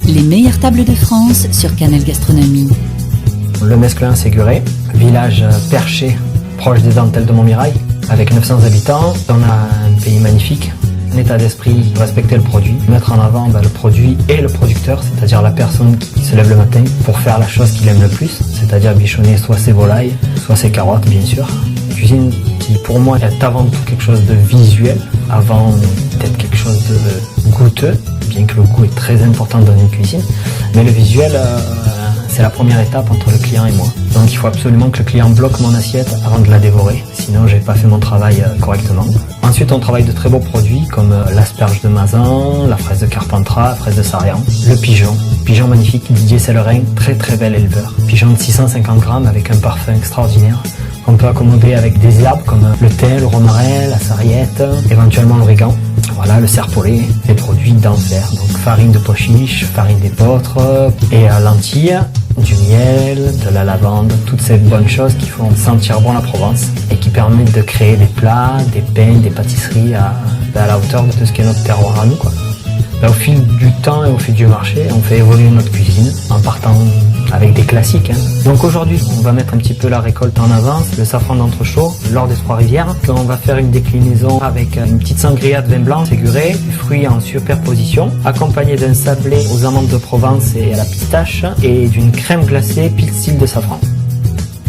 Les meilleures tables de France sur Canal Gastronomie. Le Mesclin Séguré, village perché proche des dentelles de Montmirail, avec 900 habitants. On a un pays magnifique, un état d'esprit, respecter le produit, mettre en avant le produit et le producteur, c'est-à-dire la personne qui se lève le matin pour faire la chose qu'il aime le plus, c'est-à-dire bichonner soit ses volailles, soit ses carottes bien sûr. Une cuisine qui pour moi est avant tout quelque chose de visuel, avant d'être quelque chose de goûteux, bien que le goût est très important dans une cuisine, mais le visuel c'est la première étape entre le client et moi. Donc il faut absolument que le client bloque mon assiette avant de la dévorer, sinon j'ai pas fait mon travail correctement. Ensuite on travaille de très beaux produits comme l'asperge de Mazan, la fraise de Carpentras, la fraise de Sarian, le pigeon magnifique, Didier Sellerin, très bel éleveur. Pigeon de 650 grammes avec un parfum extraordinaire. On peut accommoder avec des herbes comme le thym, le romarin, la sarriette, éventuellement l'origan. Voilà, le serpolet, les produits d'enfer. Donc farine de pois chiche, farine d'épeautre et lentilles, du miel, de la lavande, toutes ces bonnes choses qui font sentir bon la Provence et qui permettent de créer des plats, des pains, des pâtisseries à la hauteur de ce qu'est notre terroir à nous, quoi. Au fil du temps et au fil du marché, on fait évoluer notre cuisine en partant avec des classiques. Donc aujourd'hui, on va mettre un petit peu la récolte en avance, le safran d'Entrechaux, l'or des Trois-Rivières. On va faire une déclinaison avec une petite sangria de vin blanc séguré, des fruits en superposition, accompagné d'un sablé aux amandes de Provence et à la pistache, et d'une crème glacée pile style de safran.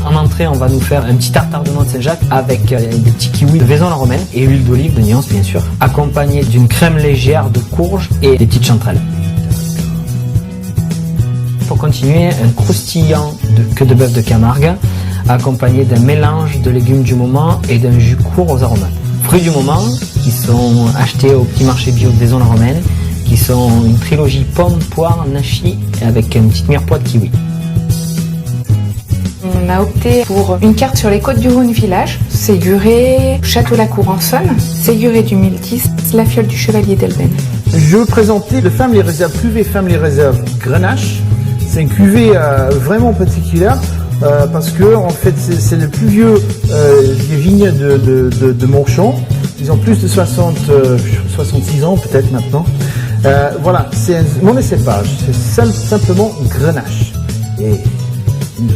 En entrée, on va nous faire un petit tartare de noix de Saint-Jacques avec des petits kiwis de Vaison-la-Romaine et huile d'olive de Nyons bien sûr, accompagné d'une crème légère de courge et des petites chanterelles. Pour continuer, un croustillant de queue de bœuf de Camargue, accompagné d'un mélange de légumes du moment et d'un jus court aux aromates. Fruits du moment, qui sont achetés au petit marché bio de Vaison-la-Romaine, qui sont une trilogie pomme, poire, nachi avec une petite mirepoix de kiwi. On a opté pour une carte sur les côtes du Rhône village, Séguré, Château-la-Cour en Saône, Séguré du Milletis, la fiole du Chevalier d'Elben. Je veux présenter le Family Reserve, cuvée Family Reserve Grenache. C'est une cuvée vraiment particulière parce que en fait c'est le plus vieux des vignes de Montchamp. Ils ont plus de 66 ans peut-être maintenant. Voilà, c'est un monocépage, c'est simplement Grenache. Et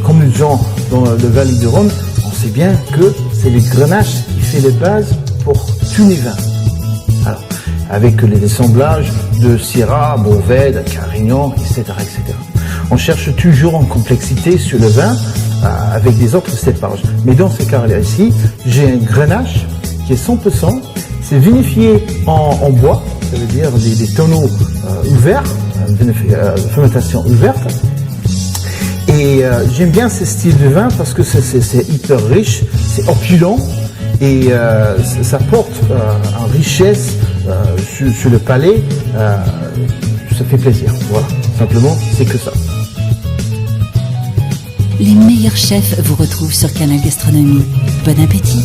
comme les gens dans le Vallée du Rhône, on sait bien que c'est les Grenaches qui fait les bases pour tous les vins. Alors, avec les assemblages de Syrah, Mourvèdre, Carignan, etc., etc. On cherche toujours en complexité sur le vin avec des autres cépages. Mais dans ce cas-là ici, j'ai un Grenache qui est 100%, c'est vinifié en bois, ça veut dire des tonneaux ouverts, fermentation ouverte. Et j'aime bien ce style de vin parce que c'est hyper riche, c'est opulent et ça porte en richesse sur le palais. Ça fait plaisir. Voilà, simplement, c'est que ça. Les meilleurs chefs vous retrouvent sur Canal Gastronomie. Bon appétit!